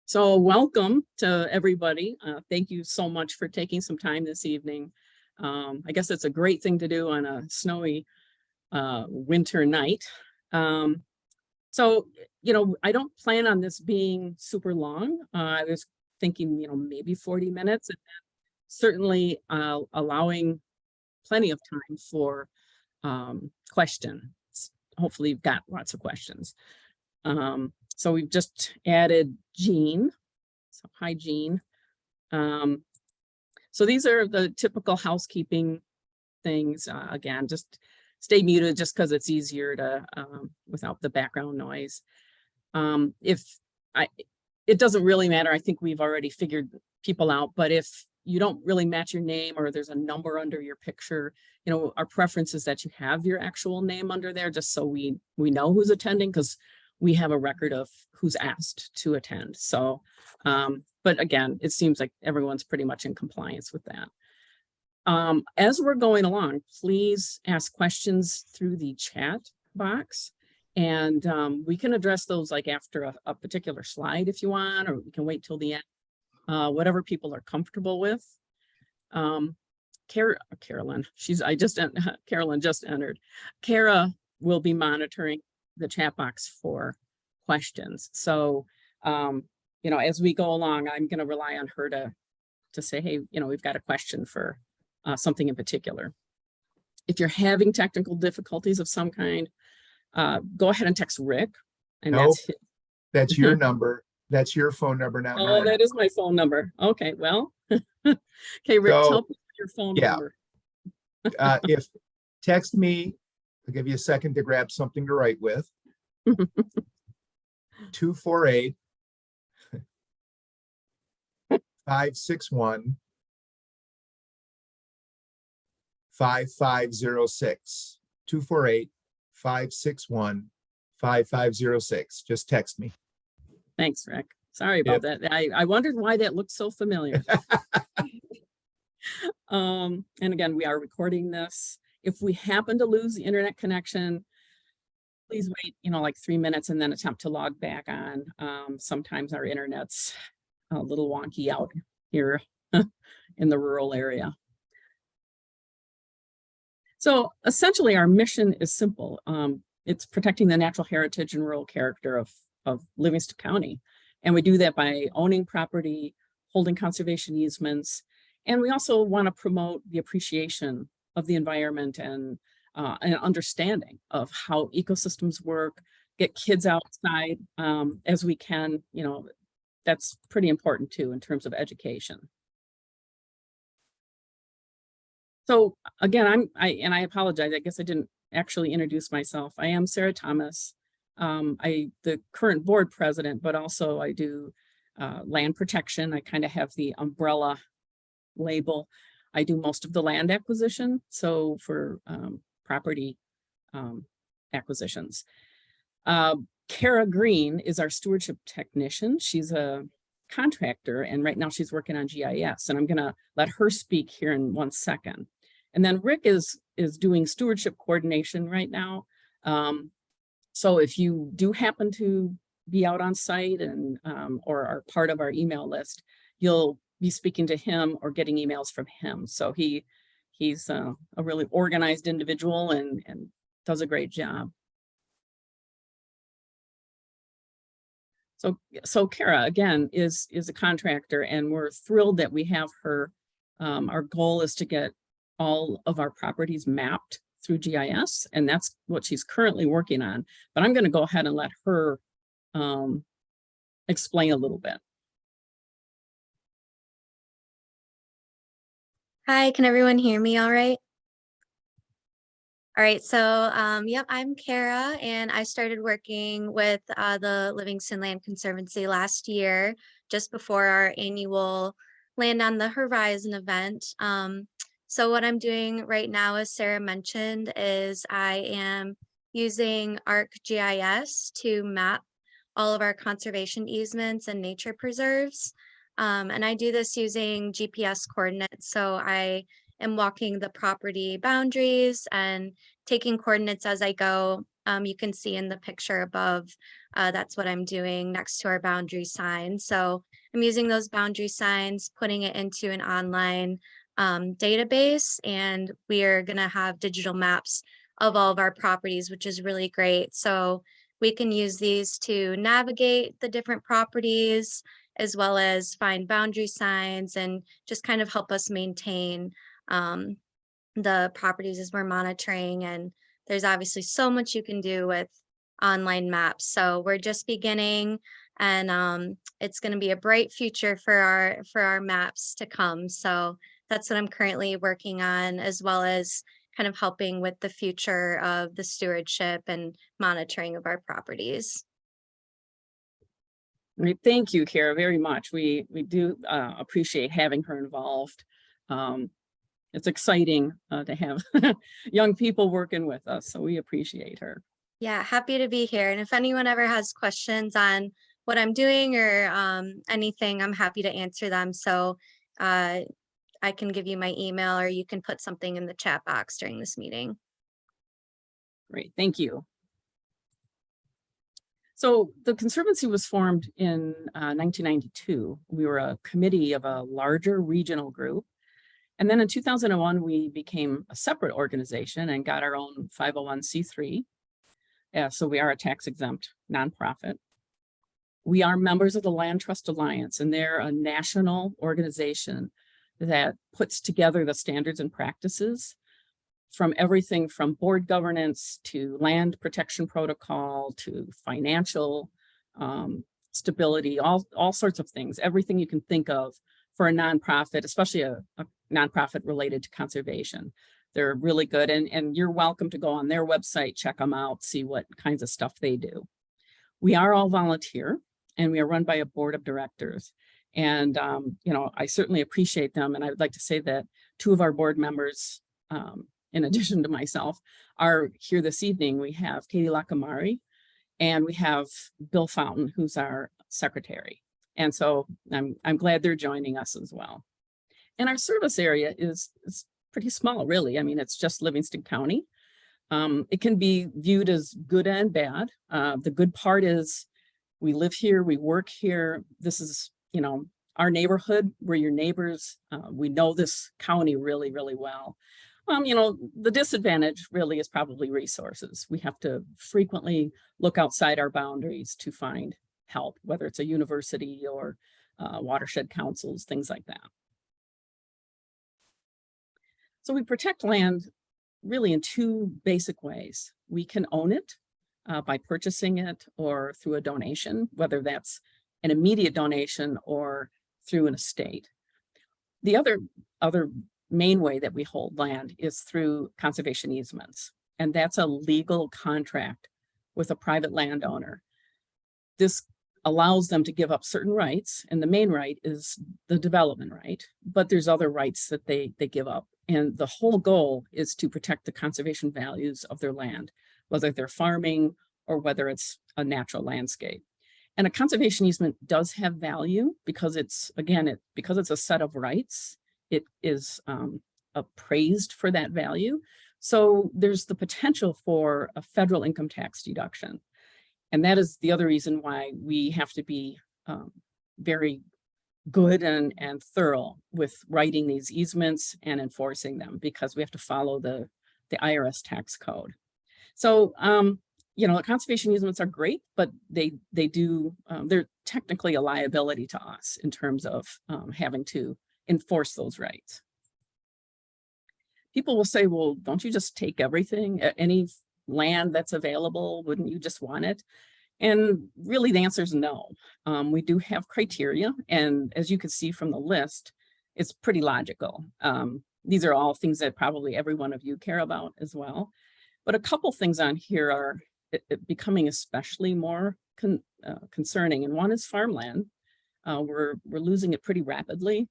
So welcome to everybody. Thank you so much for taking some time this evening. I guess it's a great thing to do on a snowy winter night. So, I don't plan on this being super long. I was thinking, maybe 40 minutes, and certainly allowing plenty of time for questions. Hopefully you've got lots of questions. So we've just added Jean. So hi, Jean. So these are the typical housekeeping things. Again, just stay muted just because it's easier to without the background noise. It doesn't really matter. I think we've already figured people out, but if you don't really match your name or there's a number under your picture, our preference is that you have your actual name under there just so we know who's attending, because we have a record of who's asked to attend. So, but again, it seems like everyone's pretty much in compliance with that. As we're going along, please ask questions through the chat box, and we can address those like after a particular slide if you want, or we can wait till the end, whatever people are comfortable with. Carolyn, Carolyn just entered. Kara will be monitoring the chat box for questions. So, as we go along, I'm going to rely on her to say, hey, we've got a question for something in particular. If you're having technical difficulties of some kind, go ahead and text Rick. And nope, that's your number. That's your phone number, not mine. Oh, that is my phone number. Okay, well, okay, Rick, tell me your phone number. If text me, I'll give you a second to grab something to write with. 248 561 5506. 248 561 5506. Just text me. Thanks, Rick. Sorry about that. I wondered why that looked so familiar. And again, we are recording this. If we happen to lose the internet connection, please wait, like 3 minutes and then attempt to log back on. Sometimes our internet's a little wonky out here in the rural area. So essentially our mission is simple. It's protecting the natural heritage and rural character of Livingston County. And we do that by owning property, holding conservation easements, and we also want to promote the appreciation of the environment and an understanding of how ecosystems work, get kids outside as we can. That's pretty important too in terms of education. So again, I apologize, I guess I didn't actually introduce myself. I am Sarah Thomas. The current board president, but also I do land protection. I kind of have the umbrella label. I do most of the land acquisition, so for property acquisitions. Kara Green is our stewardship technician. She's a contractor, and right now she's working on GIS, and I'm going to let her speak here in 1 second. And then Rick is doing stewardship coordination right now. So if you do happen to be out on site and or are part of our email list, you'll be speaking to him or getting emails from him. So he's a really organized individual and does a great job. So Kara, again, is a contractor, and we're thrilled that we have her. Our goal is to get all of our properties mapped through GIS, and that's what she's currently working on. But I'm going to go ahead and let her explain a little bit. Hi, can everyone hear me all right? All right, so yep, I'm Kara, and I started working with the Livingston Land Conservancy last year, just before our annual Land on the Horizon event. So what I'm doing right now, as Sarah mentioned, is I am using ArcGIS to map all of our conservation easements and nature preserves. And I do this using GPS coordinates. So I am walking the property boundaries and taking coordinates as I go You can see in the picture above, that's what I'm doing next to our boundary sign. So I'm using those boundary signs, putting it into an online database, and we are going to have digital maps of all of our properties, which is really great. So we can use these to navigate the different properties, as well as find boundary signs and just kind of help us maintain um, the properties as we're monitoring. And there's obviously so much you can do with online maps. So we're just beginning, and it's going to be a bright future for our maps to come. So that's what I'm currently working on, as well as kind of helping with the future of the stewardship and monitoring of our properties. Great. Thank you, Kara, very much. We do appreciate having her involved. It's exciting to have young people working with us, so we appreciate her. Yeah, happy to be here. And if anyone ever has questions on what I'm doing or anything, I'm happy to answer them. So I can give you my email, or you can put something in the chat box during this meeting. Great, thank you. So the Conservancy was formed in 1992. We were a committee of a larger regional group. And then in 2001, we became a separate organization and got our own 501c3. So we are a tax exempt nonprofit. We are members of the Land Trust Alliance, and they're a national organization that puts together the standards and practices from everything from board governance to land protection protocol to financial stability, all sorts of things, everything you can think of for a nonprofit, especially a nonprofit related to conservation. They're really good, and you're welcome to go on their website, check them out, see what kinds of stuff they do. We are all volunteer, and we are run by a board of directors. And, you know, I certainly appreciate them. And I would like to say that two of our board members, in addition to myself, are here this evening. We have Katie Lacamari, and we have Bill Fountain, who's our secretary. And so I'm glad they're joining us as well. And our service area is pretty small, really. I mean, it's just Livingston County. It can be viewed as good and bad. The good part is we live here, we work here. This is, you know, our neighborhood. We're your neighbors. We know this county really, really well. You know, the disadvantage really is probably resources. We have to frequently look outside our boundaries to find help, whether it's a university or watershed councils, things like that. So we protect land really in two basic ways. We can own it by purchasing it or through a donation, whether that's an immediate donation or through an estate. The other main way that we hold land is through conservation easements, and that's a legal contract with a private landowner. This allows them to give up certain rights, and the main right is the development right, but there's other rights that they give up. And the whole goal is to protect the conservation values of their land, whether they're farming or whether it's a natural landscape. And a conservation easement does have value because it's, again, because it's a set of rights, it is appraised for that value. So there's the potential for a federal income tax deduction. And that is the other reason why we have to be very good and thorough with writing these easements and enforcing them, because we have to follow the IRS tax code. So, you know, conservation easements are great, but they're technically a liability to us in terms of having to enforce those rights. People will say, well, don't you just take everything, any land that's available? Wouldn't you just want it? And really the answer is no. We do have criteria, and as you can see from the list, it's pretty logical. These are all things that probably every one of you care about as well. But a couple things on here are becoming especially more concerning, and one is farmland. We're losing it pretty rapidly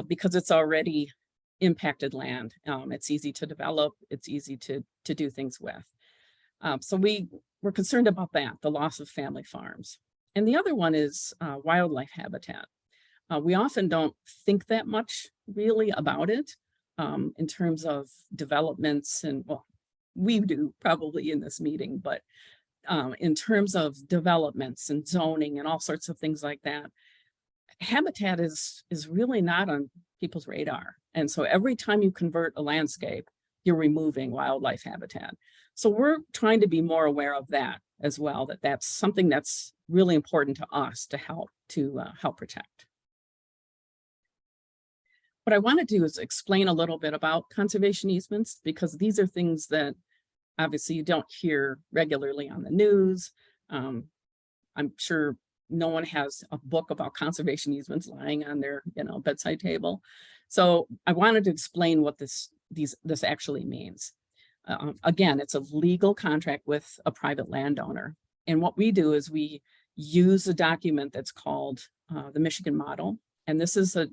because it's already impacted land. It's easy to develop, it's easy to do things with. So we're concerned about that, the loss of family farms. And the other one is wildlife habitat. We often don't think that much really about it in terms of developments, and well, we do probably in this meeting, but in terms of developments and zoning and all sorts of things like that, habitat is really not on people's radar. And so every time you convert a landscape, you're removing wildlife habitat. So we're trying to be more aware of that as well, that that's something that's really important to us to help protect. What I want to do is explain a little bit about conservation easements, because these are things that obviously you don't hear regularly on the news. I'm sure no one has a book about conservation easements lying on their bedside table. So I wanted to explain what this actually means. Again, it's a legal contract with a private landowner. And what we do is we use a document that's called the Michigan Model. And this is a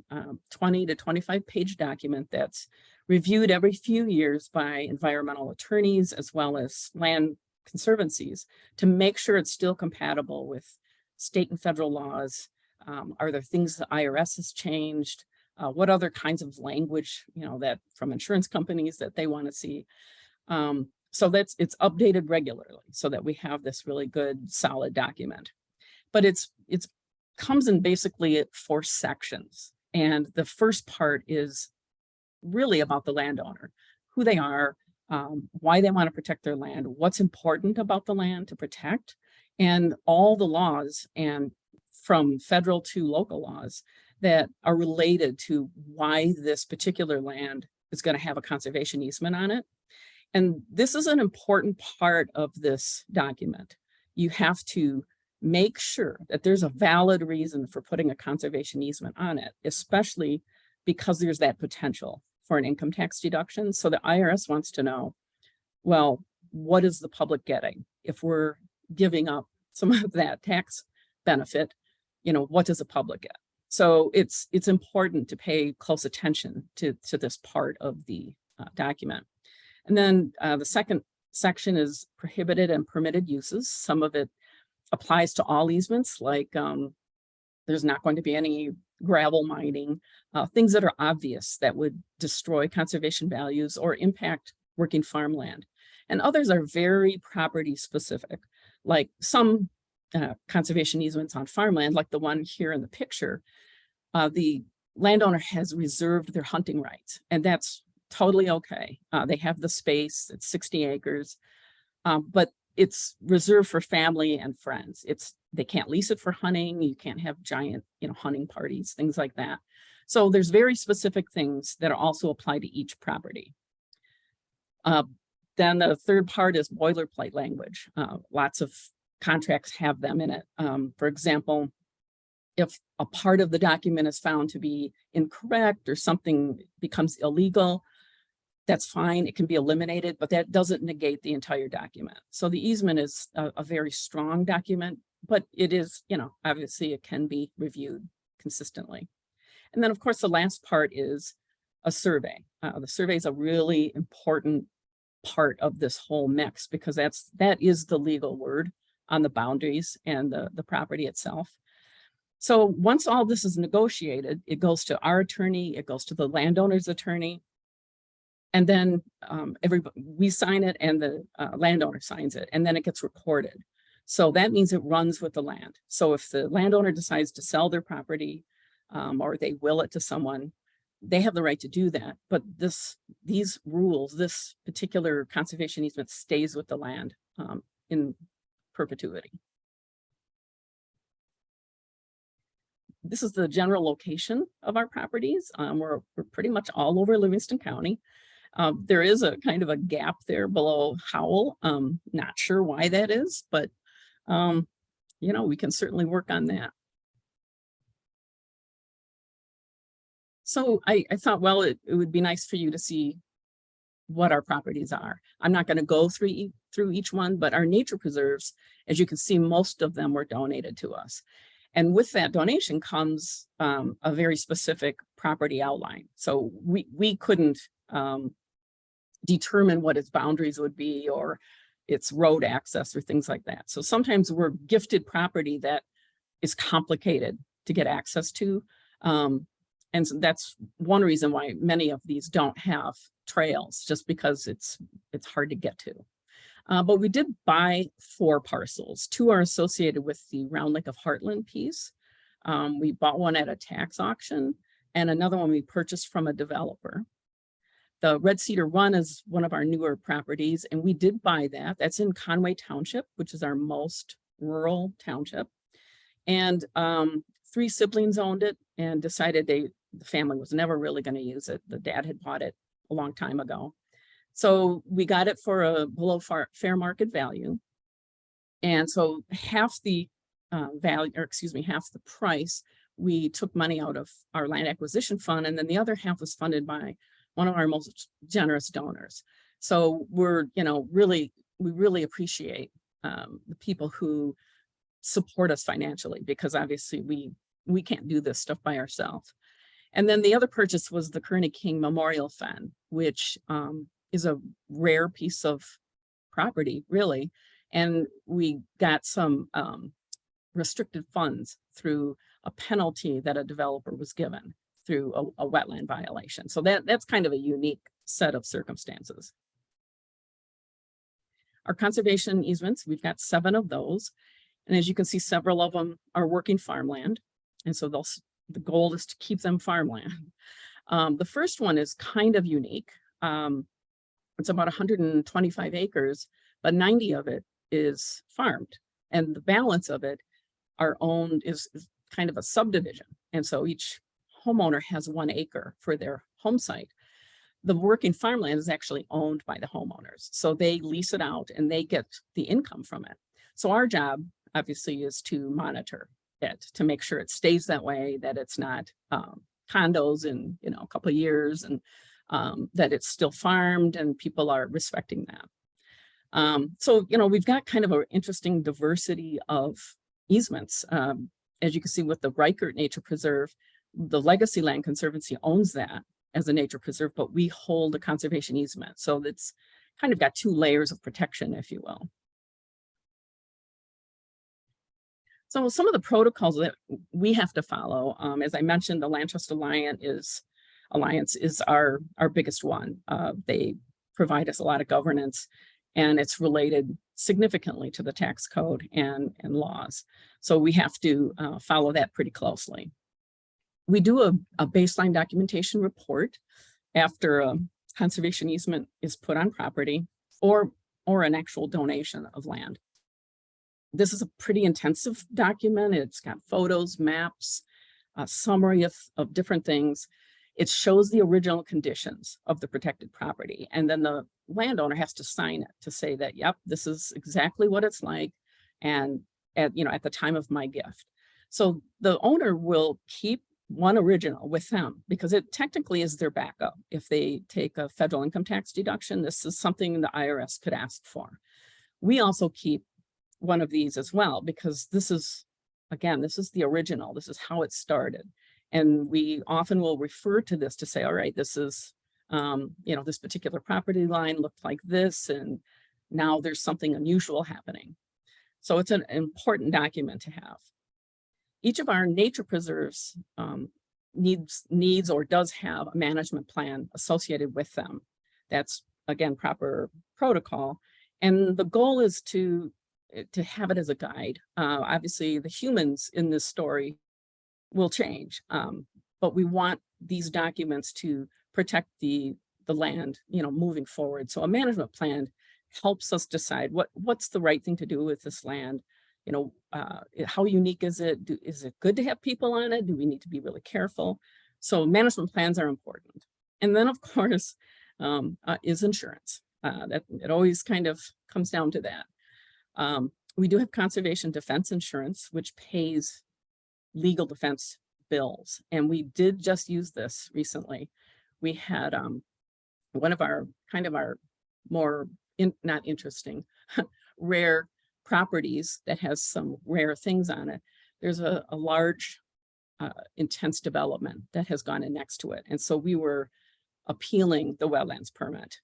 20 to 25 page document that's reviewed every few years by environmental attorneys as well as land conservancies to make sure it's still compatible with state and federal laws. Are there things the IRS has changed? What other kinds of language, that from insurance companies that they want to see? So it's updated regularly so that we have this really good, solid document. But it's comes in basically 4 sections. And the first part is really about the landowner, who they are, why they want to protect their land, what's important about the land to protect, and all the laws, and from federal to local laws, that are related to why this particular land is going to have a conservation easement on it. And this is an important part of this document. You have to make sure that there's a valid reason for putting a conservation easement on it, especially because there's that potential for an income tax deduction. So the IRS wants to know, well, what is the public getting? If we're giving up some of that tax benefit, what does the public get? So it's important to pay close attention to this part of the document. And then the second section is prohibited and permitted uses. Some of it applies to all easements, like there's not going to be any gravel mining, things that are obvious that would destroy conservation values or impact working farmland. And others are very property specific, like some conservation easements on farmland, like the one here in the picture. The landowner has reserved their hunting rights, and that's totally okay. They have the space, it's 60 acres, but it's reserved for family and friends. They can't lease it for hunting. You can't have giant, hunting parties, things like that. So there's very specific things that are also applied to each property. Then the third part is boilerplate language. Lots of contracts have them in it. For example, if a part of the document is found to be incorrect or something becomes illegal, that's fine, it can be eliminated, but that doesn't negate the entire document. So the easement is a very strong document, but it is, obviously it can be reviewed consistently. And then of course, the last part is a survey. The survey is a really important part of this whole mix, because that is the legal word on the boundaries and the property itself. So once all this is negotiated, it goes to our attorney, it goes to the landowner's attorney, and then we sign it and the landowner signs it, and then it gets recorded. So that means it runs with the land. So if the landowner decides to sell their property or they will it to someone, they have the right to do that. But these rules, this particular conservation easement stays with the land in perpetuity. This is the general location of our properties. We're pretty much all over Livingston County. There is a kind of a gap there below Howell. Not sure why that is, but we can certainly work on that. So I thought, well, it would be nice for you to see what our properties are. I'm not going to go through each one, but our nature preserves, as you can see, most of them were donated to us. And with that donation comes a very specific property outline. So we couldn't determine what its boundaries would be or its road access or things like that. So sometimes we're gifted property that is complicated to get access to. And so that's one reason why many of these don't have trails, just because it's hard to get to. But we did buy 4 parcels. 2 are associated with the Round Lake of Heartland piece. We bought one at a tax auction, and another one we purchased from a developer. The Red Cedar Run is one of our newer properties, and we did buy that. That's in Conway Township, which is our most rural township. And 3 siblings owned it and decided the family was never really going to use it. The dad had bought it a long time ago. So we got it for a below fair market value. And so half the value, or excuse me, half the price, we took money out of our land acquisition fund, and then the other half was funded by one of our most generous donors. So we're, we really appreciate the people who support us financially, because obviously we can't do this stuff by ourselves. And then the other purchase was the Kearney King Memorial Fen, which is a rare piece of property, really. And we got some restricted funds through a penalty that a developer was given through a wetland violation. So that's kind of a unique set of circumstances. Our conservation easements, we've got 7 of those. And as you can see, several of them are working farmland. And so the goal is to keep them farmland. The first one is kind of unique. It's about 125 acres, but 90 of it is farmed. And the balance of it are owned is kind of a subdivision. And so each homeowner has 1 acre for their home site. The working farmland is actually owned by the homeowners. So they lease it out and they get the income from it. So our job obviously is to monitor it, to make sure it stays that way, that it's not condos in a couple of years, and that it's still farmed and people are respecting that. So we've got kind of an interesting diversity of easements. As you can see with the Reichert Nature Preserve, the Legacy Land Conservancy owns that as a nature preserve, but we hold a conservation easement. So it's kind of got 2 layers of protection, if you will. So some of the protocols that we have to follow, as I mentioned, the Land Trust Alliance is our biggest one. They provide us a lot of governance, and it's related significantly to the tax code and laws. So we have to follow that pretty closely. We do a baseline documentation report after a conservation easement is put on property or an actual donation of land. This is a pretty intensive document. It's got photos, maps, a summary of different things. It shows the original conditions of the protected property. And then the landowner has to sign it to say that, yep, this is exactly what it's like. And at the time of my gift. So the owner will keep 1 original with them, because it technically is their backup. If they take a federal income tax deduction, this is something the IRS could ask for. We also keep 1 of these as well, because this is the original. This is how it started. And we often will refer to this to say, all right, this is, this particular property line looked like this, and now there's something unusual happening. So it's an important document to have. Each of our nature preserves needs or does have a management plan associated with them. That's, again, proper protocol. And the goal is to have it as a guide. Obviously, the humans in this story will change, but we want these documents to protect the land, moving forward. So a management plan helps us decide what's the right thing to do with this land. How unique is it? Is it good to have people on it? Do we need to be really careful? So management plans are important. And then, of course, is insurance. That it always kind of comes down to that. We do have conservation defense insurance, which pays legal defense bills. And we did just use this recently. We had one of our more not interesting, rare properties that has some rare things on it. There's a large, intense development that has gone in next to it. And so we were appealing the wetlands permit.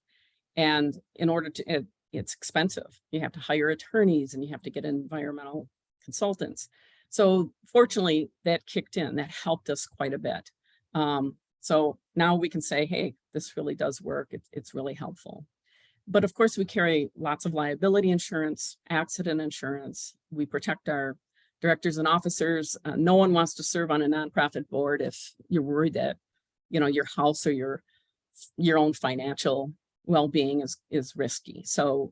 And in order to, it's expensive. You have to hire attorneys and you have to get environmental consultants. So fortunately that kicked in, that helped us quite a bit. So now we can say, hey, this really does work. It's really helpful. But of course, we carry lots of liability insurance, accident insurance. We protect our directors and officers. No one wants to serve on a nonprofit board if you're worried that, your house or your own financial well-being is risky. So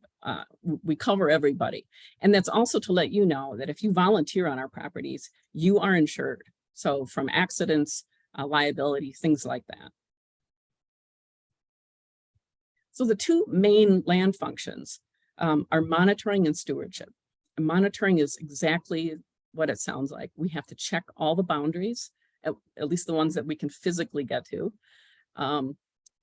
we cover everybody. And that's also to let you know that if you volunteer on our properties, you are insured. So from accidents, liability, things like that. So the two main land functions are monitoring and stewardship. And monitoring is exactly what it sounds like. We have to check all the boundaries, at least the ones that we can physically get to,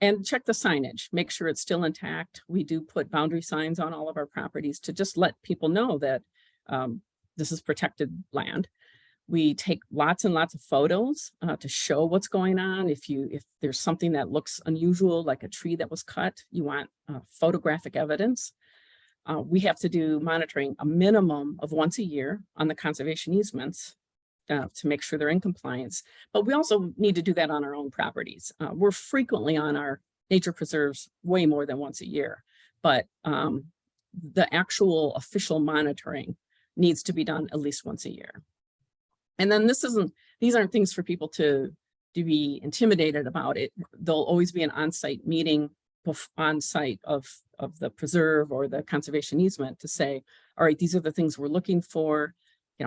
and check the signage, make sure it's still intact. We do put boundary signs on all of our properties to just let people know that this is protected land. We take lots and lots of photos to show what's going on. If there's something that looks unusual, like a tree that was cut, you want photographic evidence. We have to do monitoring a minimum of once a year on the conservation easements to make sure they're in compliance. But we also need to do that on our own properties. We're frequently on our nature preserves way more than once a year, but the actual official monitoring needs to be done at least once a year. And then these aren't things for people to be intimidated about. There'll always be an on-site meeting on site of the preserve or the conservation easement to say, all right, these are the things we're looking for.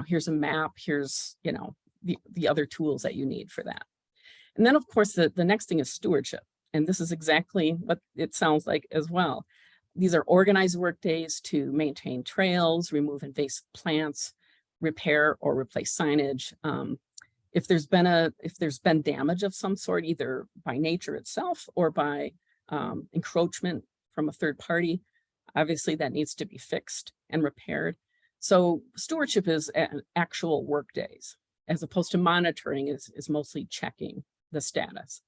Here's a map, here's, the other tools that you need for that. And then of course, the next thing is stewardship. And this is exactly what it sounds like as well. These are organized work days to maintain trails, remove invasive plants, repair or replace signage. If there's been damage of some sort, either by nature itself or by encroachment from a third party, obviously that needs to be fixed and repaired. So stewardship is actual work days, as opposed to monitoring is mostly checking the status.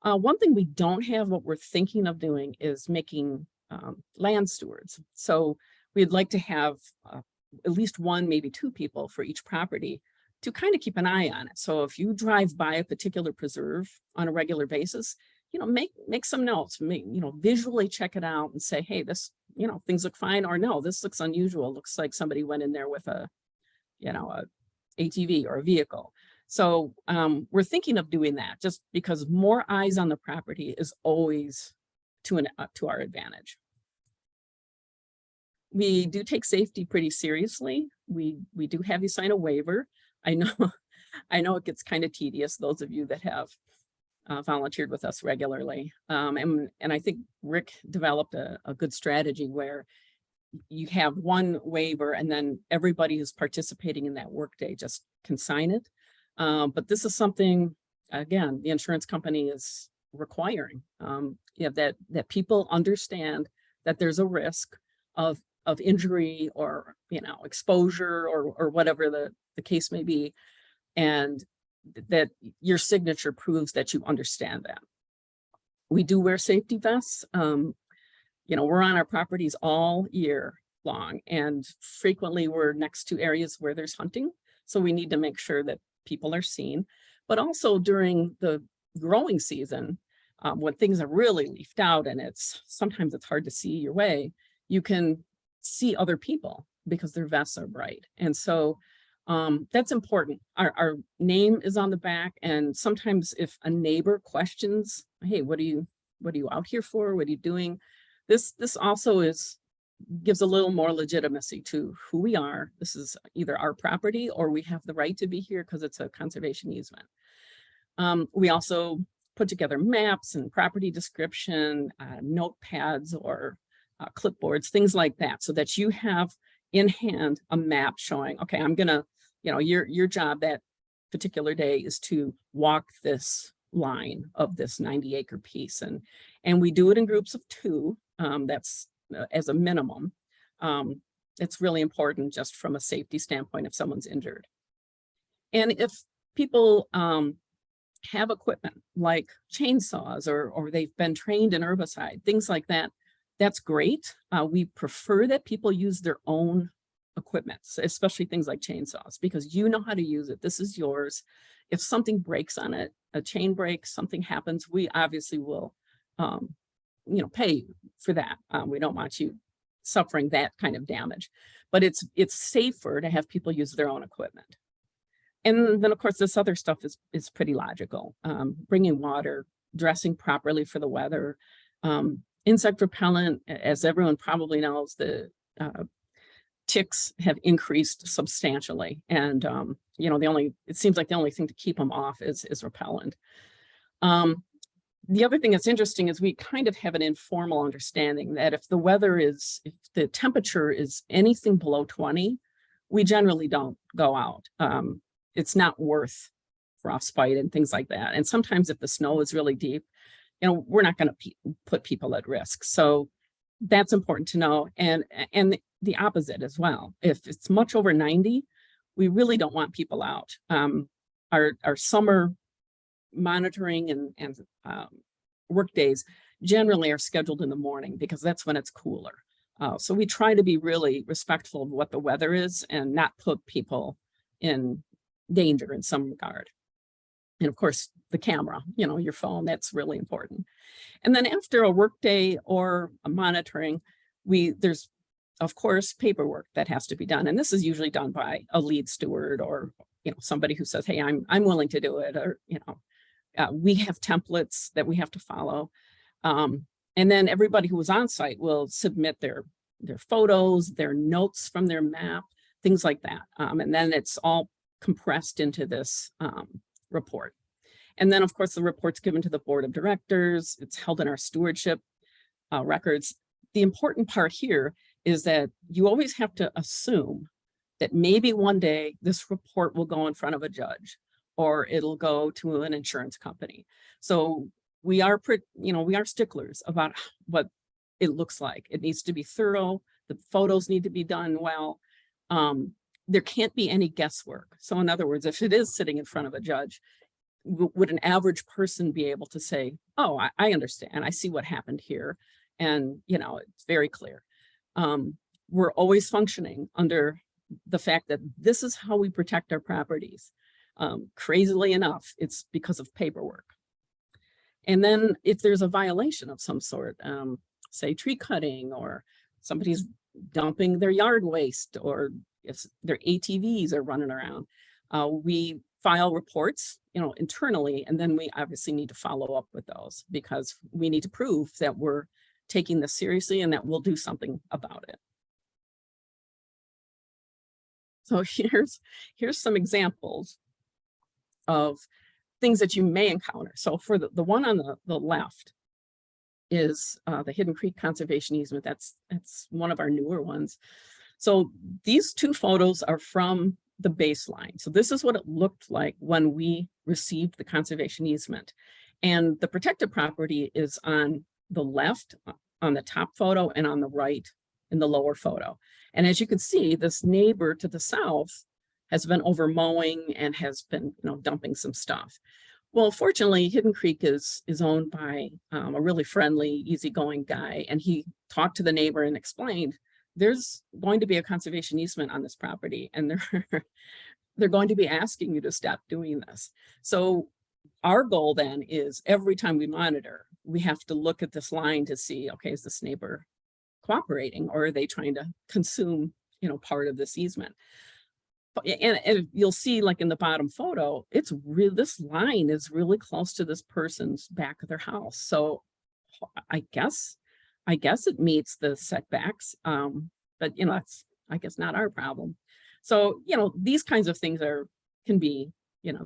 One thing we don't have, what we're thinking of doing, is making land stewards. So we'd like to have at least one, maybe two people for each property to kind of keep an eye on it. So if you drive by a particular preserve on a regular basis, make some notes, visually check it out and say, hey, this, things look fine, or no, this looks unusual. Looks like somebody went in there with a ATV or a vehicle. So we're thinking of doing that just because more eyes on the property is always to our advantage. We do take safety pretty seriously. We do have you sign a waiver. I know it gets kind of tedious, those of you that have volunteered with us regularly. And I think Rick developed a good strategy where you have one waiver and then everybody who's participating in that workday just can sign it. But this is something, again, the insurance company is requiring, that people understand that there's a risk of injury or, exposure or whatever the case may be. And that your signature proves that you understand that. We do wear safety vests. We're on our properties all year long, and frequently we're next to areas where there's hunting. So we need to make sure that people are seen, but also during the growing season, when things are really leafed out and sometimes it's hard to see your way, you can see other people because their vests are bright. And so that's important. Our name is on the back, and sometimes if a neighbor questions, hey, what are you out here for? What are you doing? This also gives a little more legitimacy to who we are. This is either our property or we have the right to be here because it's a conservation easement. We also put together maps and property description, notepads or clipboards, things like that, so that you have in hand a map showing, okay, I'm gonna, your job that particular day is to walk this line of this 90-acre piece, and we do it in groups of 2. That's as a minimum. It's really important just from a safety standpoint if someone's injured. And if people have equipment like chainsaws or they've been trained in herbicide, things like that, that's great. We prefer that people use their own equipment, especially things like chainsaws, because you know how to use it. This is yours. If something breaks on it, a chain breaks, something happens, we obviously will, pay you for that. We don't want you suffering that kind of damage, but it's safer to have people use their own equipment. And then, of course, this other stuff is pretty logical. Bringing water, dressing properly for the weather, insect repellent. As everyone probably knows, the ticks have increased substantially, and it seems like the only thing to keep them off is repellent. The other thing that's interesting is we kind of have an informal understanding that if the temperature is anything below 20, we generally don't go out. It's not worth frostbite and things like that. And sometimes if the snow is really deep, we're not going to put people at risk. So that's important to know. And the opposite as well. If it's much over 90, we really don't want people out. Our summer monitoring and work days generally are scheduled in the morning because that's when it's cooler. So we try to be really respectful of what the weather is and not put people in danger in some regard. And of course, the camera, your phone, that's really important. And then after a work day or a monitoring, there's of course paperwork that has to be done. And this is usually done by a lead steward or, somebody who says, hey, I'm willing to do it. Or, we have templates that we have to follow. And then everybody who was on site will submit their photos, their notes from their map, things like that. And then it's all compressed into this report. And then, of course, the report's given to the board of directors. It's held in our stewardship records. The important part here is that you always have to assume that maybe one day this report will go in front of a judge or it'll go to an insurance company. So we are sticklers about what it looks like. It needs to be thorough. The photos need to be done well. There can't be any guesswork. So in other words, if it is sitting in front of a judge, would an average person be able to say, oh, I understand, I see what happened here. And, it's very clear. We're always functioning under the fact that this is how we protect our properties. Crazily enough, it's because of paperwork. And then if there's a violation of some sort, say tree cutting, or somebody's dumping their yard waste, or if their ATVs are running around, we file reports, internally, and then we obviously need to follow up with those because we need to prove that we're taking this seriously and that we'll do something about it. So here's some examples of things that you may encounter. So for the one on the left is the Hidden Creek Conservation Easement. That's one of our newer ones. So these two photos are from the baseline. So this is what it looked like when we received the conservation easement. And the protected property is on the left on the top photo and on the right in the lower photo. And as you can see, this neighbor to the south has been over mowing and has been, dumping some stuff. Well, fortunately, Hidden Creek is owned by a really friendly, easygoing guy. And he talked to the neighbor and explained, there's going to be a conservation easement on this property, and they're going to be asking you to stop doing this. So our goal then is every time we monitor, we have to look at this line to see, okay, is this neighbor cooperating, or are they trying to consume, part of this easement? And you'll see, like in the bottom photo, this line is really close to this person's back of their house. So I guess it meets the setbacks, but that's, I guess, not our problem. So, these kinds of things can be,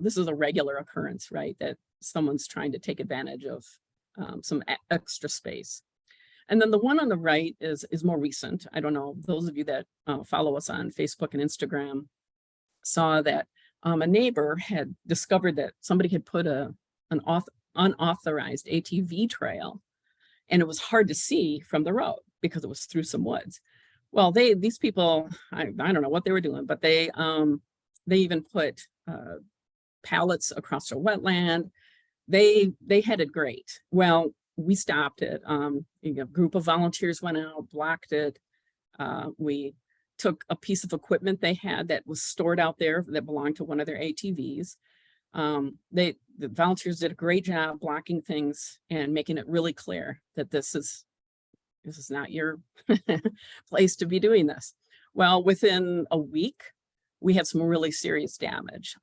this is a regular occurrence, right? That someone's trying to take advantage of some extra space. And then the one on the right is more recent. I don't know, those of you that follow us on Facebook and Instagram saw that a neighbor had discovered that somebody had put an unauthorized ATV trail, and it was hard to see from the road because it was through some woods. Well, these people, I don't know what they were doing, but they even put pallets across a wetland. They had it great. Well, we stopped it. A group of volunteers went out, blocked it. We took a piece of equipment they had that was stored out there that belonged to one of their ATVs. The volunteers did a great job blocking things and making it really clear that this is not your place to be doing this. Well, within a week, we had some really serious damage.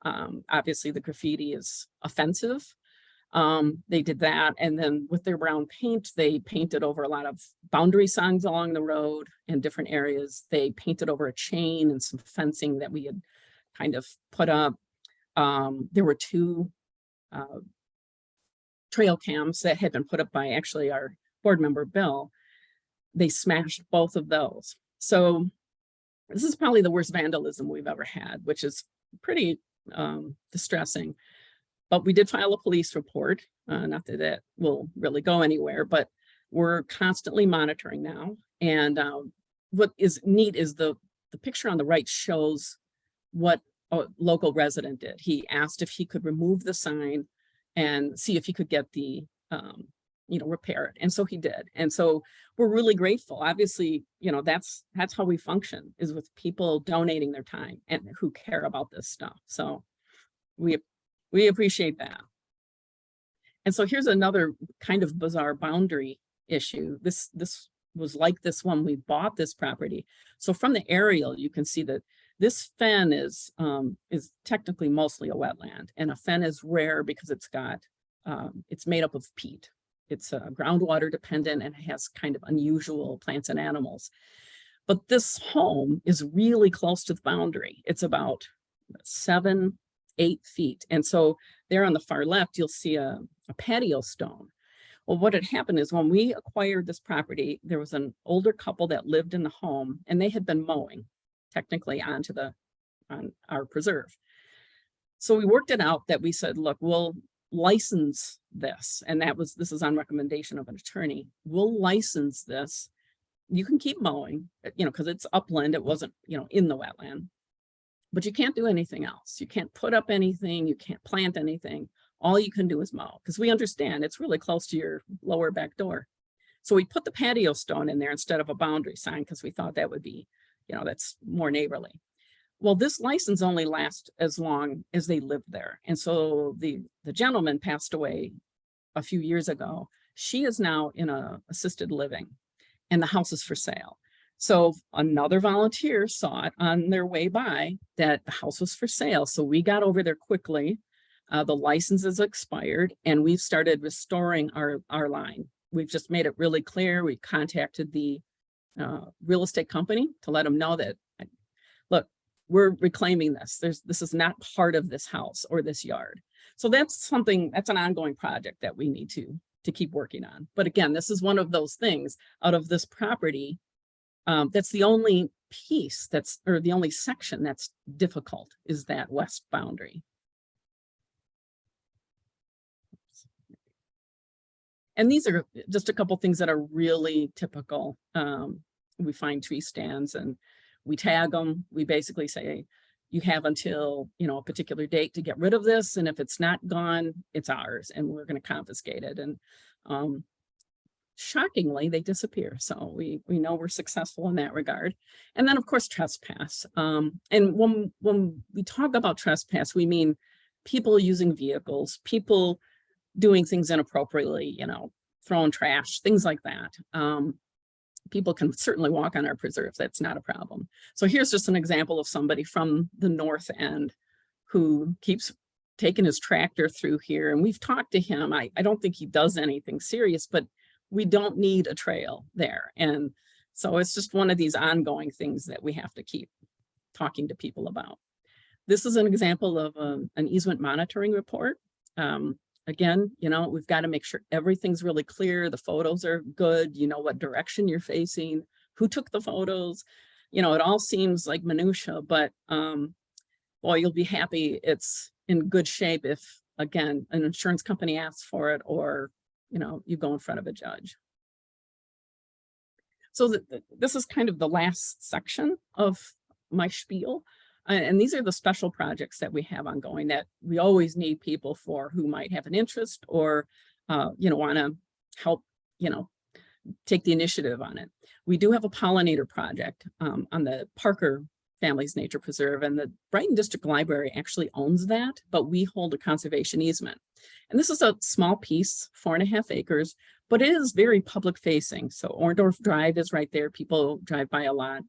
Obviously the graffiti is offensive. They did that. And then with their brown paint, they painted over a lot of boundary signs along the road in different areas. They painted over a chain and some fencing that we had kind of put up. There were 2 trail cams that had been put up by actually our board member, Bill. They smashed both of those. So this is probably the worst vandalism we've ever had, which is pretty distressing. But we did file a police report, not that that will really go anywhere, but we're constantly monitoring now. And what is neat is the picture on the right shows what a local resident did. He asked if he could remove the sign and see if he could get the, repair it. And so he did. And so we're really grateful. Obviously, that's how we function, is with people donating their time and who care about this stuff. So we appreciate that. And so here's another kind of bizarre boundary issue. This was like this when we bought this property. So from the aerial, you can see that this fen is technically mostly a wetland, and a fen is rare because it's made up of peat. It's groundwater dependent and has kind of unusual plants and animals. But this home is really close to the boundary. It's about 7-8 feet. And so there on the far left, you'll see a patio stone. Well, what had happened is when we acquired this property, there was an older couple that lived in the home, and they had been mowing technically on our preserve. So we worked it out that we said, look, we'll license this. And this is on recommendation of an attorney. We'll license this. You can keep mowing, because it's upland. It wasn't, in the wetland, but you can't do anything else. You can't put up anything. You can't plant anything. All you can do is mow, because we understand it's really close to your lower back door. So we put the patio stone in there instead of a boundary sign, because we thought that would be, that's more neighborly. Well, this license only lasts as long as they lived there. And so the gentleman passed away a few years ago. She is now in a assisted living, and the house is for sale. So another volunteer saw it on their way by that the house was for sale. So we got over there quickly. The license is expired, and we've started restoring our line. We've just made it really clear. We contacted the real estate company to let them know that, look, we're reclaiming this. This is not part of this house or this yard. So that's an ongoing project that we need to keep working on. But again, this is one of those things out of this property. That's the only piece or the only section that's difficult, is that west boundary. And these are just a couple things that are really typical. We find tree stands and we tag them. We basically say, you have until, a particular date to get rid of this. And if it's not gone, it's ours, and we're going to confiscate it. And shockingly, they disappear. So we know we're successful in that regard. And then, of course, trespass. And when we talk about trespass, we mean people using vehicles, people doing things inappropriately, throwing trash, things like that. People can certainly walk on our preserves. That's not a problem. So here's just an example of somebody from the north end who keeps taking his tractor through here. And we've talked to him. I don't think he does anything serious, but we don't need a trail there. And so it's just one of these ongoing things that we have to keep talking to people about. This is an example of an easement monitoring report. Again, we've got to make sure everything's really clear. The photos are good. You know what direction you're facing, who took the photos. It all seems like minutia, but boy, you'll be happy it's in good shape if, again, an insurance company asks for it, or, you go in front of a judge. So this is kind of the last section of my spiel. And these are the special projects that we have ongoing that we always need people for who might have an interest or, want to help, take the initiative on it. We do have a pollinator project on the Parker Family's Nature Preserve, and the Brighton District Library actually owns that, but we hold a conservation easement. And this is a small piece, 4.5 acres, but it is very public facing. So Orndorff Drive is right there. People drive by a lot.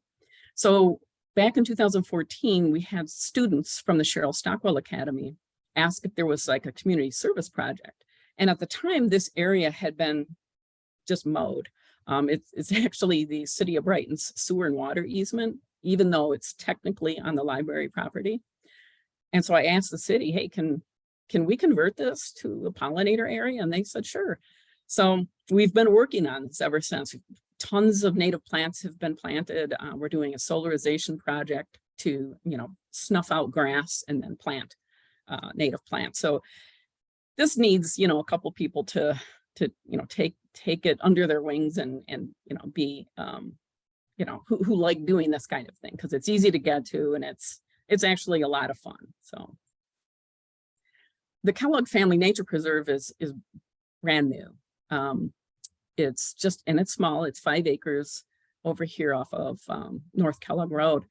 So back in 2014, we had students from the Cheryl Stockwell Academy ask if there was like a community service project. And at the time, this area had been just mowed. It's actually the City of Brighton's sewer and water easement, even though it's technically on the library property. And so I asked the city, hey, can we convert this to a pollinator area? And they said, sure. So we've been working on this ever since. Tons of native plants have been planted. We're doing a solarization project to, snuff out grass and then plant native plants. So this needs, a couple people to take it under their wings and be, who like doing this kind of thing, because it's easy to get to and it's actually a lot of fun. So the Kellogg Family Nature Preserve is brand new. It's just, and it's small, it's 5 acres over here off of North Kellogg Road.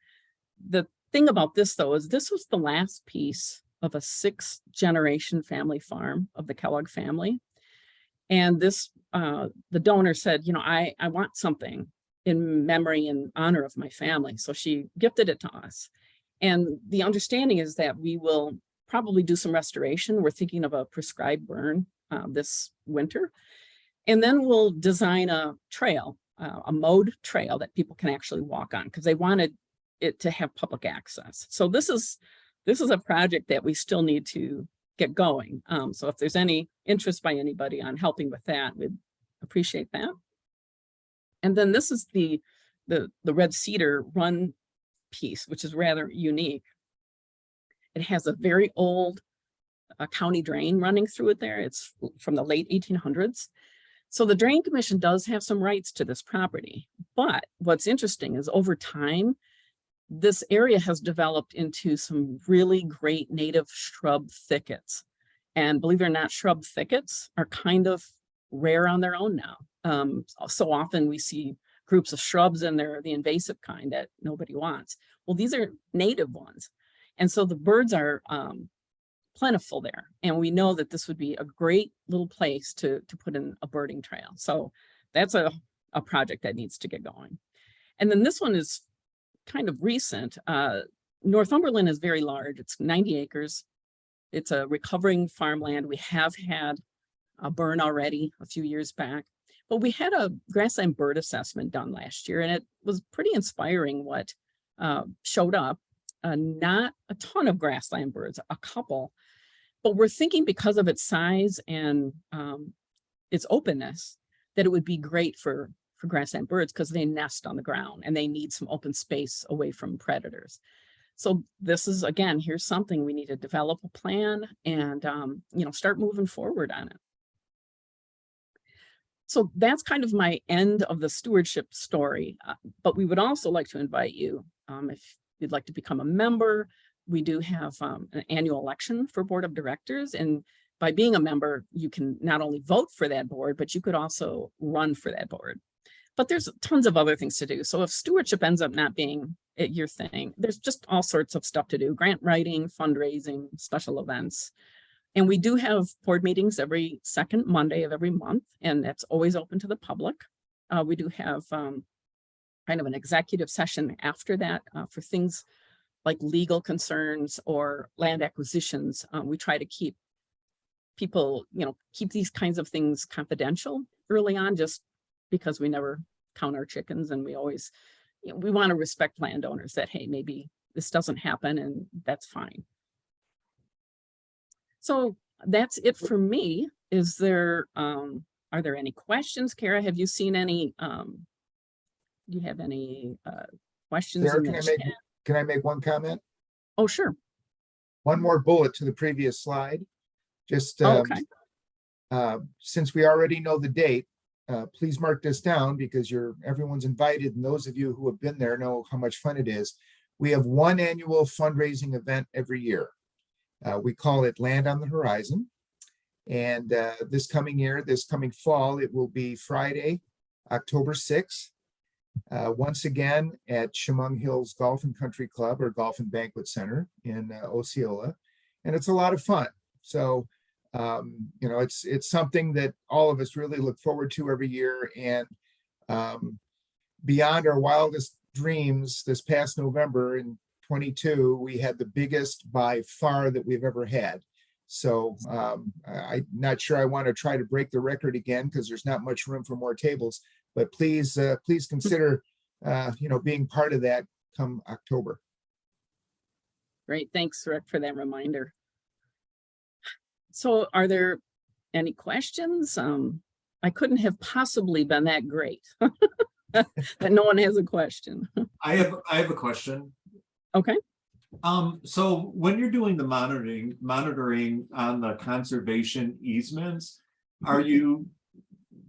The thing about this though, is this was the last piece of a 6th-generation family farm of the Kellogg family. And this, the donor said, I want something in memory and honor of my family. So she gifted it to us. And the understanding is that we will probably do some restoration. We're thinking of a prescribed burn this winter. And then we'll design a trail, a mowed trail that people can actually walk on, because they wanted it to have public access. So this is a project that we still need to get going. So if there's any interest by anybody on helping with that, we'd appreciate that. And then this is the Red Cedar Run piece, which is rather unique. It has a very old county drain running through it there. It's from the late 1800s. So the Drain Commission does have some rights to this property. But what's interesting is over time, this area has developed into some really great native shrub thickets. And believe it or not, shrub thickets are kind of rare on their own now. So often we see groups of shrubs and they're the invasive kind that nobody wants. Well, these are native ones. And so the birds are plentiful there. And we know that this would be a great little place to put in a birding trail. So that's a project that needs to get going. And then this one is kind of recent. Northumberland is very large. It's 90 acres. It's a recovering farmland. We have had a burn already a few years back, but we had a grassland bird assessment done last year, and it was pretty inspiring what showed up. Not a ton of grassland birds, a couple, but we're thinking because of its size and its openness, that it would be great for grassland birds because they nest on the ground and they need some open space away from predators. So this is, again, here's something we need to develop a plan and, start moving forward on it. So that's kind of my end of the stewardship story, but we would also like to invite you, if you'd like to become a member. We do have an annual election for board of directors, and by being a member, you can not only vote for that board, but you could also run for that board. But there's tons of other things to do. So if stewardship ends up not being your thing, there's just all sorts of stuff to do: grant writing, fundraising, special events. And we do have board meetings every second Monday of every month, and that's always open to the public. We do have kind of an executive session after that for things like legal concerns or land acquisitions. We try to keep people, keep these kinds of things confidential early on, just because we never count our chickens, and we always, we want to respect landowners that, hey, maybe this doesn't happen and that's fine. So that's it for me. Is there, are there any questions? Kara, have you seen any, do you have any questions? Sarah, in the chat? can I make one comment? Oh, sure. One more bullet to the previous slide. Just Okay. Since we already know the date, please mark this down because everyone's invited, and those of you who have been there know how much fun it is. We have one annual fundraising event every year. We call it Land on the Horizon. And this coming fall, it will be Friday, October 6th. Once again at Chemung Hills Golf and Country Club or Golf and Banquet Center in Osceola. And it's a lot of fun. So, you know, it's something that all of us really look forward to every year. And beyond our wildest dreams, this past November in 22, we had the biggest by far that we've ever had. So I'm not sure I want to try to break the record again because there's not much room for more tables. But please consider, you know, being part of that come October. Great, thanks, Rick, for that reminder. So are there any questions? I couldn't have possibly been that great that no one has a question. I have a question. Okay. So when you're doing the monitoring on the conservation easements, are you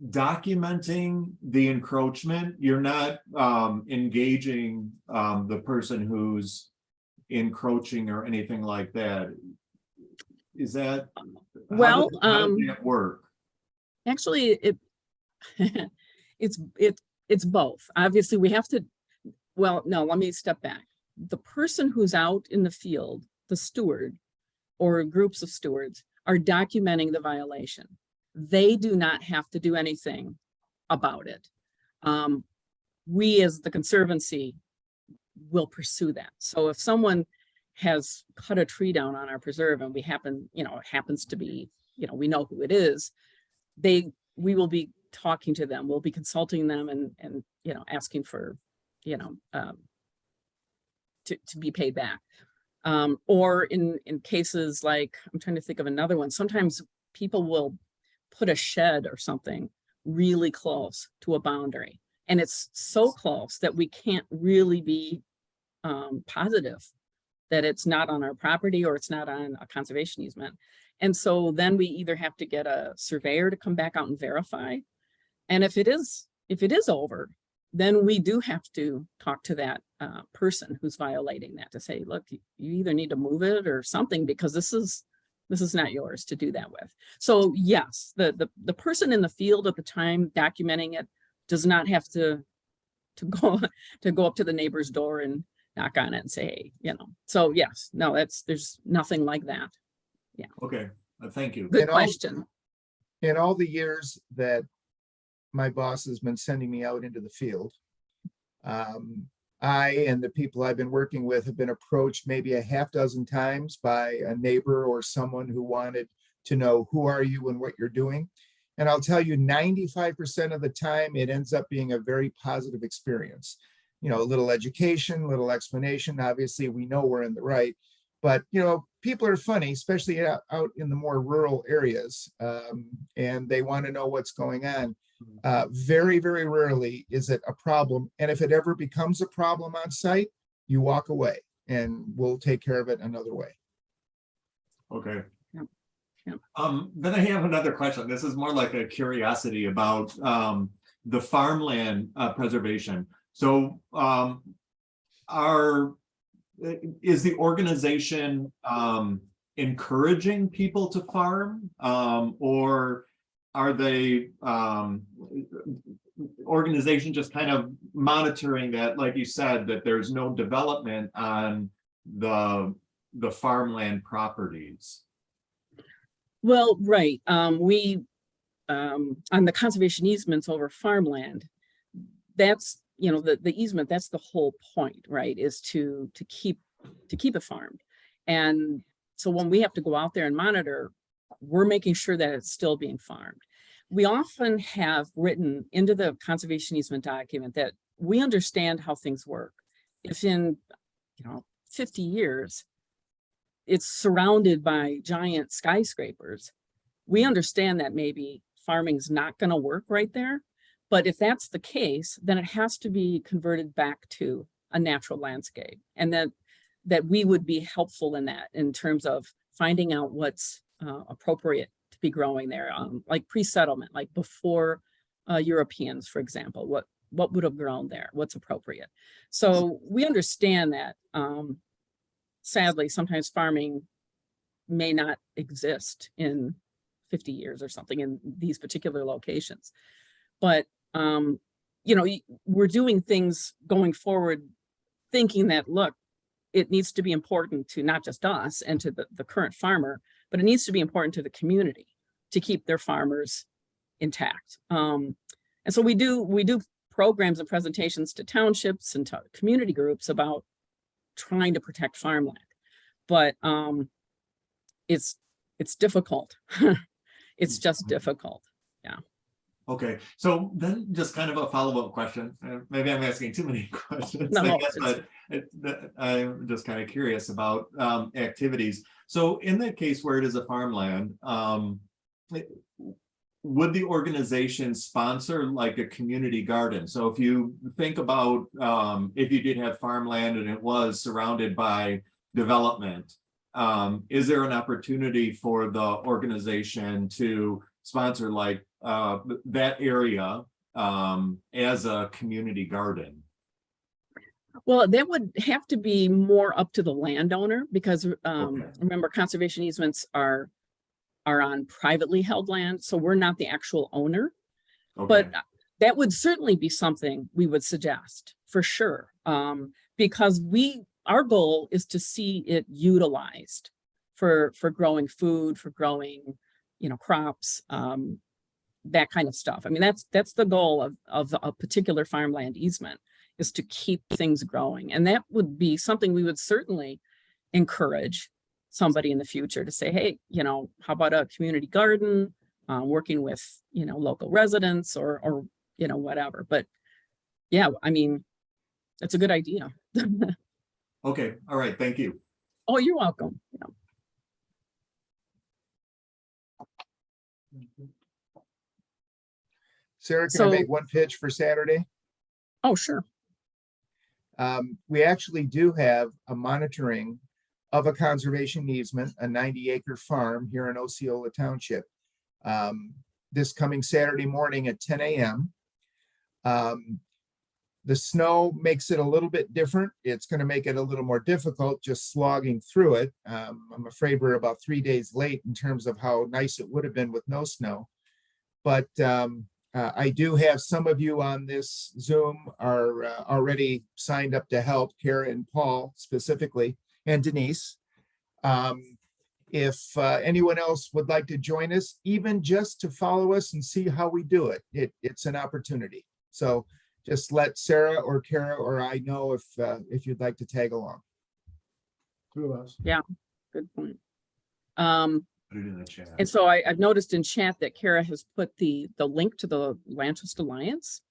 documenting the encroachment? You're not engaging the person who's encroaching or anything like that. Is that Well, how does that work? actually, it's both. Obviously, we have to. Well, no, let me step back. The person who's out in the field, the steward or groups of stewards, are documenting the violation. They do not have to do anything about it. We as the Conservancy will pursue that. So if someone has cut a tree down on our preserve and we happen, you know, it happens to be, you know, we know who it is, we will be talking to them. We'll be consulting them and you know, asking for, you know, to be paid back. Or in cases like, I'm trying to think of another one, sometimes people will put a shed or something really close to a boundary. And it's so close that we can't really be positive that it's not on our property or it's not on a conservation easement. And so then we either have to get a surveyor to come back out and verify. And if it is over, then we do have to talk to that person who's violating that to say, look, you either need to move it or something, because this is not yours to do that with. So yes, the person in the field at the time documenting it does not have to go up to the neighbor's door and knock on it and say, hey, you know. So yes, no, there's nothing like that. Yeah. Okay, thank you. Good question. In all the years that my boss has been sending me out into the field, I and the people I've been working with have been approached maybe a half dozen times by a neighbor or someone who wanted to know who are you and what you're doing. And I'll tell you, 95% of the time, it ends up being a very positive experience. You know, a little education, little explanation. Obviously, we know we're in the right, but you know, people are funny, especially out in the more rural areas, and they want to know what's going on. Very, very rarely is it a problem. And if it ever becomes a problem on site, you walk away and we'll take care of it another way. Okay. Yeah. Then I have another question. This is more like a curiosity about the farmland preservation. So is the organization encouraging people to farm, or are they organization just kind of monitoring that, like you said, that there's no development on the farmland properties? Well, right. We on the conservation easements over farmland, that's, you know, the easement, that's the whole point, right, is to keep it farmed. And so when we have to go out there and monitor, we're making sure that it's still being farmed. We often have written into the conservation easement document that we understand how things work. If in, you know, 50 years, it's surrounded by giant skyscrapers, we understand that maybe farming's not going to work right there. But if that's the case, then it has to be converted back to a natural landscape, and that we would be helpful in that, in terms of finding out what's appropriate to be growing there, like pre-settlement, like before Europeans, for example, what would have grown there, what's appropriate. So we understand that sadly, sometimes farming may not exist in 50 years or something in these particular locations. But you know, we're doing things going forward, thinking that, look, it needs to be important to not just us and to the current farmer, but it needs to be important to the community to keep their farmers intact. And so we do programs and presentations to townships and to community groups about trying to protect farmland, but it's difficult. It's just difficult. Okay, so then just kind of a follow-up question. Maybe I'm asking too many questions, No, I guess, but I'm just kind of curious about activities. So in that case where it is a farmland, would the organization sponsor like a community garden? So if you think about if you did have farmland and it was surrounded by development, is there an opportunity for the organization to sponsor like that area as a community garden? Well, that would have to be more up to the landowner because Okay. remember, conservation easements are on privately held land, so we're not the actual owner. Okay. But that would certainly be something we would suggest for sure, because our goal is to see it utilized for growing food, for growing, you know, crops, that kind of stuff. I mean, that's the goal of a particular farmland easement, is to keep things growing. And that would be something we would certainly encourage somebody in the future to say, hey, you know, how about a community garden, working with, you know, local residents or, you know, whatever. But yeah, I mean, it's a good idea. Okay, all right, thank you. Oh, you're welcome. Yeah. Sarah, can So- I make one pitch for Saturday? Oh, sure. We actually do have a monitoring of a conservation easement, a 90-acre farm here in Osceola Township. This coming Saturday morning at 10 a.m. The snow makes it a little bit different. It's going to make it a little more difficult just slogging through it. I'm afraid we're about 3 days late in terms of how nice it would have been with no snow. But I do have some of you on this Zoom are already signed up to help, Kara and Paul specifically, and Denise. If anyone else would like to join us, even just to follow us and see how we do it, it's an opportunity. So just let Sarah or Kara or I know if you'd like to tag along. Two of us. Good point. Put it in the chat. And so I've noticed in chat that Kara has put the link to the Land Trust Alliance.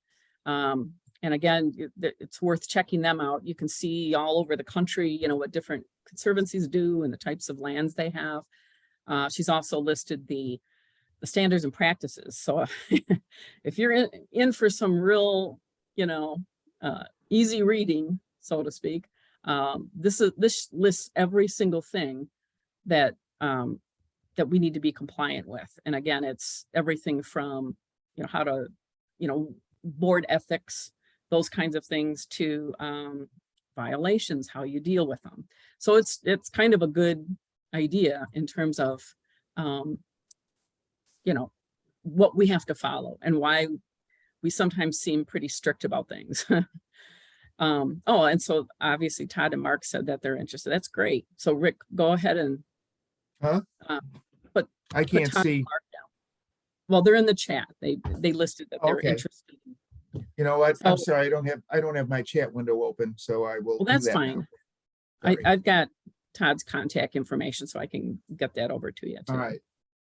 And again, it's worth checking them out. You can see all over the country, you know, what different conservancies do and the types of lands they have. She's also listed the standards and practices. So if you're in for some real, you know, easy reading, so to speak, this lists every single thing that that we need to be compliant with. And again, it's everything from, you know, how to, you know, board ethics, those kinds of things, to violations, how you deal with them. So it's kind of a good idea in terms of, you know, what we have to follow and why we sometimes seem pretty strict about things. Oh, and so obviously Todd and Mark said that they're interested. That's great. So Rick, go ahead and Huh? Put I can't Todd and see. Mark down. Well, they're in the chat. They listed that they're Okay. interested. You know what? I'm So- sorry, I don't have my chat window open, so I will. Well, do that's that now. fine. Sorry. I've got Todd's contact information, so I can get that over to you. All too. right,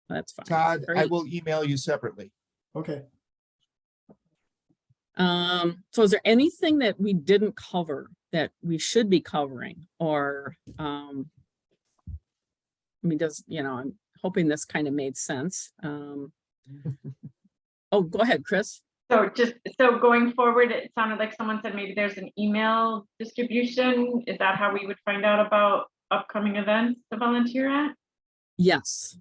That's fine. Todd, I Great. will email you separately. Okay. So is there anything that we didn't cover that we should be covering, or, I mean, I'm hoping this kind of made sense. Oh, go ahead, Chris. So going forward, it sounded like someone said maybe there's an email distribution. Is that how we would find out about upcoming events to volunteer at? Yes.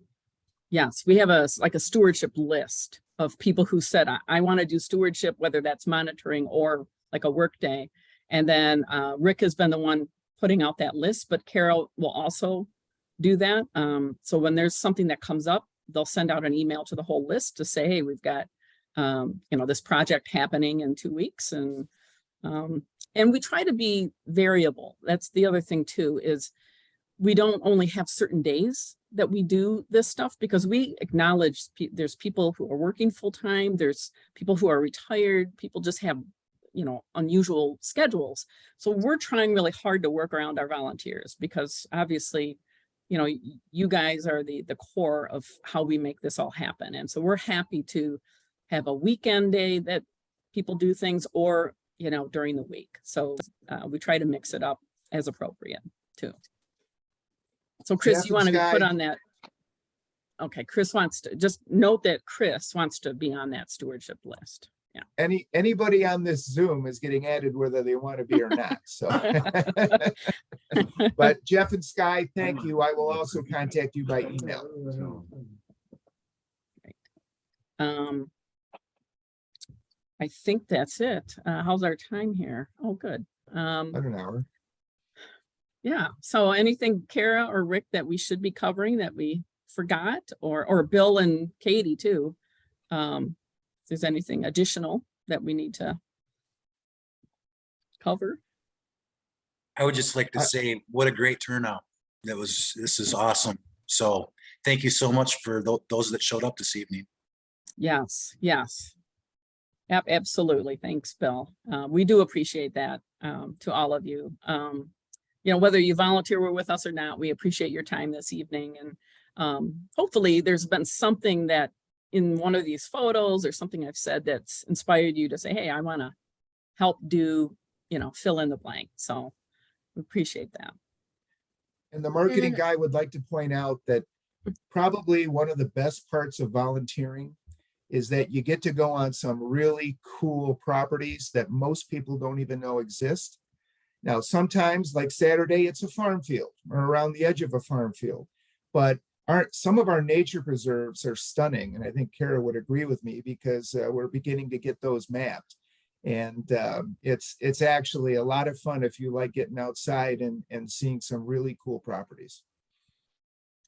Yes, we have like a stewardship list of people who said, I want to do stewardship, whether that's monitoring or like a work day. And then Rick has been the one putting out that list, but Carol will also do that. So when there's something that comes up, they'll send out an email to the whole list to say, hey, we've got this project happening in 2 weeks. And we try to be variable. That's the other thing too, is we don't only have certain days that we do this stuff, because we acknowledge there's people who are working full-time, there's people who are retired, people just have, unusual schedules. So we're trying really hard to work around our volunteers, because obviously, you guys are the core of how we make this all happen. And so we're happy to have a weekend day that people do things, or, during the week. So we try to mix it up as appropriate too. So Chris, Jeff you and want to be put Sky. on that? Okay, Chris wants to, just note that Chris wants to be on that stewardship list. Yeah. Anybody on this Zoom is getting added whether they want to be or not, so. But Jeff and Sky, thank you. I will also contact you by email. I think that's it. How's our time here? Oh, good. About an hour. Yeah. So anything, Kara or Rick, that we should be covering that we forgot, or Bill and Katie too? If there's anything additional that we need to cover. I would just like to say, what a great turnout. This is awesome. So thank you so much for those that showed up this evening. Yes, yes. Absolutely. Thanks, Bill. We do appreciate that, to all of you. Whether you volunteer with us or not, we appreciate your time this evening. And hopefully there's been something that in one of these photos or something I've said that's inspired you to say, hey, I want to help do, fill in the blank. So we appreciate that. And the marketing guy would like to point out that probably one of the best parts of volunteering is that you get to go on some really cool properties that most people don't even know exist. Now, sometimes, like Saturday, it's a farm field or around the edge of a farm field, but some of our nature preserves are stunning. And I think Kara would agree with me, because we're beginning to get those mapped. And it's actually a lot of fun if you like getting outside and seeing some really cool properties.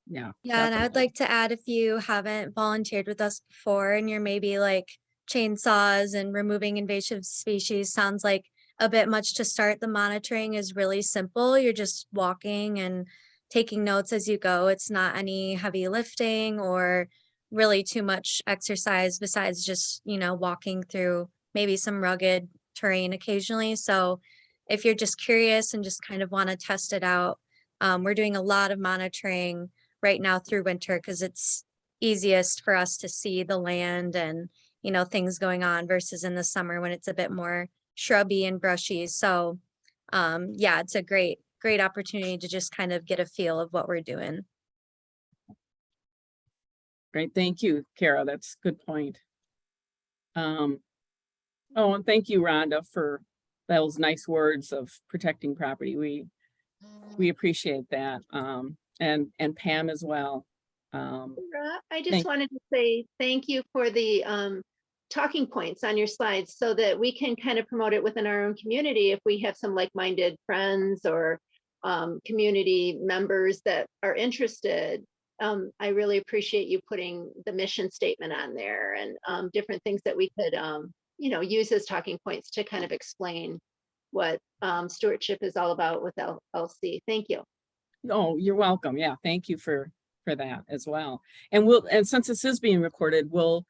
Yeah. Yeah, and I would like to add, if you haven't volunteered with us before and you're maybe like chainsaws and removing invasive species sounds like a bit much to start, the monitoring is really simple. You're just walking and taking notes as you go. It's not any heavy lifting or really too much exercise besides just, walking through maybe some rugged terrain occasionally. So if you're just curious and just kind of want to test it out, we're doing a lot of monitoring right now through winter, because it's easiest for us to see the land and, things going on, versus in the summer when it's a bit more shrubby and brushy. So yeah, it's a great opportunity to just kind of get a feel of what we're doing. Great. Thank you, Kara. That's a good point. Oh, and thank you, Rhonda, for those nice words of protecting property. We appreciate that. And Pam as well. I just thank- wanted to say thank you for the talking points on your slides, so that we can kind of promote it within our own community if we have some like-minded friends or community members that are interested. I really appreciate you putting the mission statement on there, and different things that we could use as talking points to kind of explain what stewardship is all about with LLC. Thank you. Oh, you're welcome. Yeah, thank you for that as well. And since this is being recorded, we'll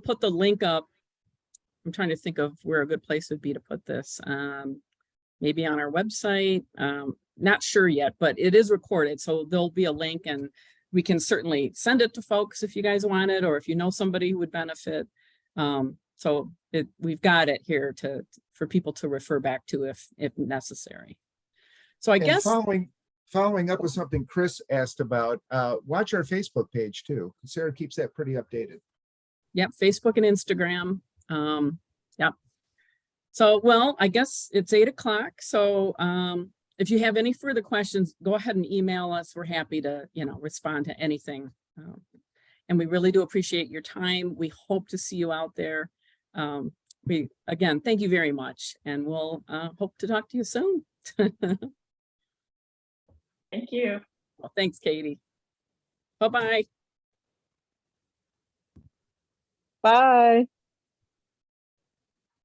put the link up. I'm trying to think of where a good place would be to put this. Maybe on our website. Not sure yet, but it is recorded, so there'll be a link, and we can certainly send it to folks if you guys want it, or if you know somebody who would benefit. So we've got it here for people to refer back to if necessary. So I guess following up with something Chris asked about, watch our Facebook page too. Sarah keeps that pretty updated. Yep, Facebook and Instagram. Yep. So, well, I guess it's 8 o'clock. So if you have any further questions, go ahead and email us. We're happy to, respond to anything. And we really do appreciate your time. We hope to see you out there. Again, thank you very much. And we'll hope to talk to you soon. Thank you. Well, thanks, Katie. Bye-bye. Bye.